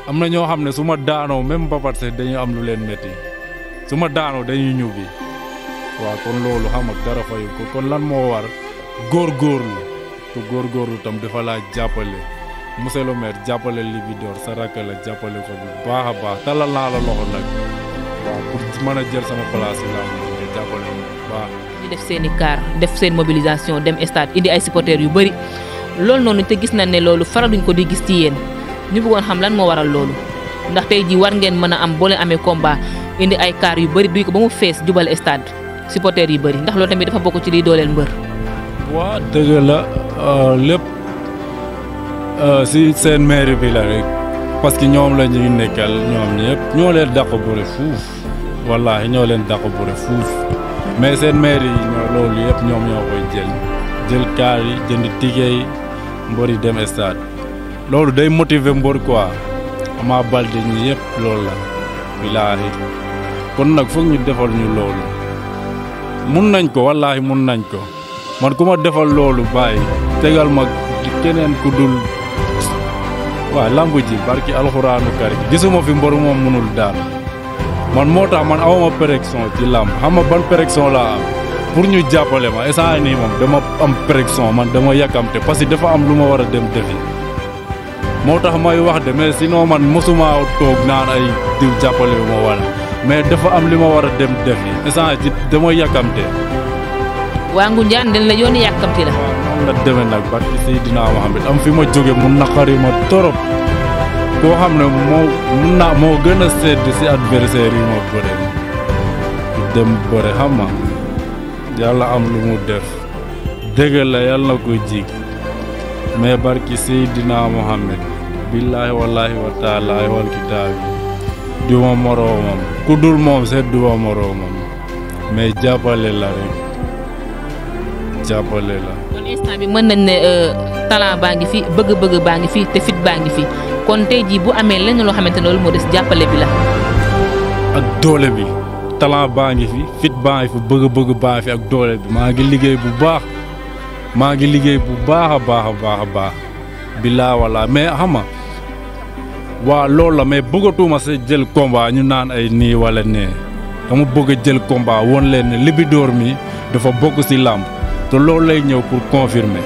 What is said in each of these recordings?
am na ñoo xam ne su ma daanoo même mbapat sax dañuy am lu leen métti su ma daanoo dañuy ñubbi waaw kon loolu xam nga dara fayu ko kon lan moo war góorgóorlu te góorgóorlu tam dafa laa jàppale monsieur le maire jàppale Libidor sa rakk la jàppale ko bu baax a baax talal naa la loxo nag waaw pour mën a jël sama place yi laa nga jàppale ko bu baax. ñu def seen i car def seen mobilisation dem stade indi ay supporters yu bëri loolu noonu te gis nañ ne loolu faraluñ ko di gis ci yéen ñu bëggoon xam lan moo waral loolu ndax tey jii war ngeen mën a am boo leen amee combat indi ay car yu bëri duy ko ba mu fees jubal stade supporters yu bëri ndax loolu tamit dafa bokk ci liy dooleel mbër. waaw dëgg la lépp si seen mairie bi la rek parce que ñoom la ñuy nekkal ñoom ñëpp ñoo leen dàq bëre fuuf wallaahi ñoo leen dàq bëre fuuf mais seen mairie yi ñoo loolu yëpp ñoom ñoo koy jël kaar yi jënd ticket yi mbër yi dem stade loolu day motiver mbër quoi Ama Baldé ñi yëpp loolu la billaahi kon nag foog ñu defal ñu loolu mun nañ ko wallaahi mun nañ ko man ku ma defal loolu bàyyi tegal ma keneen ku dul waaw lamb ji barki alxuraanu kari gisuma fi mbër moom mënul daal man moo tax man awma pression ci lamb xam nga ban pression laa am pour ñu jàppale ma instant nii moom dama am pression man dama yàkkamte parce que dafa am lu ma war a dem defi moo tax may wax de mais sinon man mosuma toog naan ay diw jàppale ma wala mais dafa am li ma war a dem defi instant ji dama yàkkamte. waa Ngoundiane dañ la yooni yàkkamti la. waaw noonu la demee nag barki Seydina Mohamed am fi ma jóge mu naqari ma torop koo xam ne moo gën a sedd si adversaire yi ma bëre dem bëre xam nga yàlla am lu mu def dëgg la yàlla na ko jig mais barki Seydina Mohamed billaahi wallaahi wa taala wal kitaabi du ma moroomam ku dul moom seet du ma moroomam mais jàppale la rek jàppale la. kon instant bi mën nañ ne talent baa ngi fi bëgg-bëgg baa ngi fi te fit baa ngi fi kon tey jii bu amee lenn loo xamante ne loolu moo des jàppale bi la. ak doole bi talent baa ngi fi fit baa ngi fi bëgg-bëgg baa ngi fi ak doole bi maa ngi liggéey bu baax a baax billaa wala mais xam nga waa loolu la mais bëggatuma sa jël combat ñu naan ay nii wala nee dama bëgg a jël combat woon leen ne Libidor mi dafa bokk ci làmb te loolu lay ñëw pour confirmer.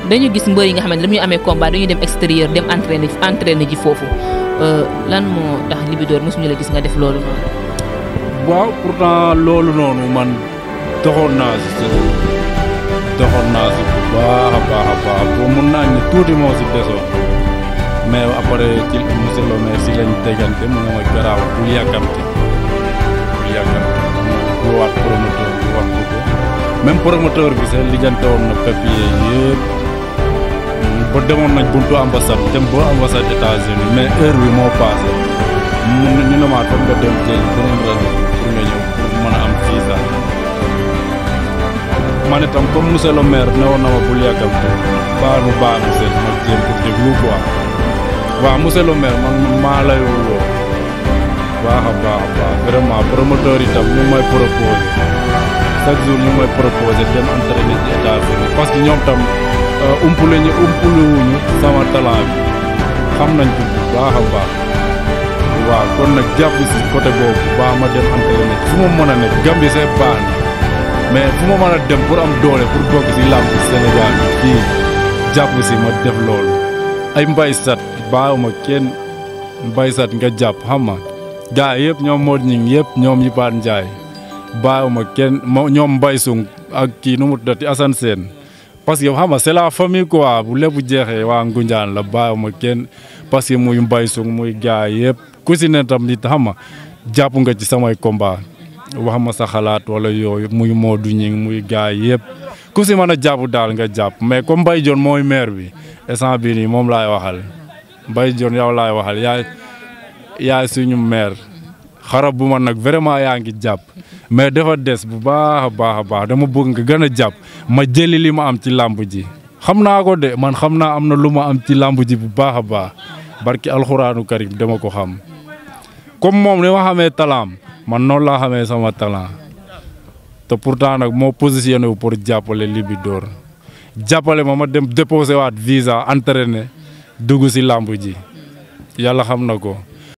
dañu gis mbër yi nga xamante ne dañuy amee combat dañuy dem extérieur dem entraîner ji foofu lan moo tax Libidor mosuñu la gis nga def loolu noonu. waaw pourtant loolu noonu man doxoon naa si bu baax a baax boo mun naa ne tuuti moo si desoon mais après ci monsieur le maire si lañ tegante mu ne ma garaaw bu yàkkamti bu waat promoteur bi wax ko même promoteur bi sax lijjante woon na papier yëpp ba demoon nañ buntu ambassade dem ba ambassade États-Unis mais heure bi moo passé ñu ne maa toog nga dem jël beneen rajo pour nga ñëw pour mën a am visa man itam comme monsieur le maire ne woon na ma bul yàkkamti baax na seet ma jéem pour déglu quoi waaw monsieur le maire man maa lay woo baax a baax vraiment promoteur itam ñu may proposé chaque jour ñu may proposé dem entraîner ci États-Unis parce que ñoom tam umpuluwuñu sama talent bi xam nañ ko bu baax a baax waaw kon nag jàpp si côté boobu baax ma dem entraîner fu ma mën a nekk Gambie c'est baax na mais fu ma mën a dem pour am doole pour bokk si làmb Sénégal bi fii jàpp si ma def loolu ay mbaysat baawuma kenn mbaysat nga jàpp xam nga gaa yëpp ñoom Modou Gningue yëpp ñoom Yipane Ndiaye baawuma kenn ñoom Mbaye Sung ak kii nu mu tuddati Assane Sène parce que xam nga c'est la famille quoi bu lépp jeexee waa Ngoundiane la baawuma kenn parce que muy Mbaye Sung muy gaa yëpp ku si ne tam nit xam nga jàpp nga ci samay combat wax ma sa xalaat wala yooyu muy Modou Gningue muy gaa yëpp ku si mën a jàpp daal nga jàpp mais comme Mbaye Dione mooy maire bi instant bii nii moom laay waxal Mbaye Dione yow laay waxal yaay suñu maire xarab bu ma nag vraiment yaa ngi jàpp mais dafa des bu baax a baax dama bëgg nga gën a jàpp ma jëli li ma am ci làmb ji xam naa ko de man xam naa am na lu ma am ci làmb ji bu baax a baax barki alxuraanu karim dama ko xam comme moom ni ma xamee talaam man noonu laa xamee sama talent te pourtant nag moo positionné wu pour jàppale Libidor jàppale ma dem déposé waat visa entraîné dugg si làmb ji yàlla xam na ko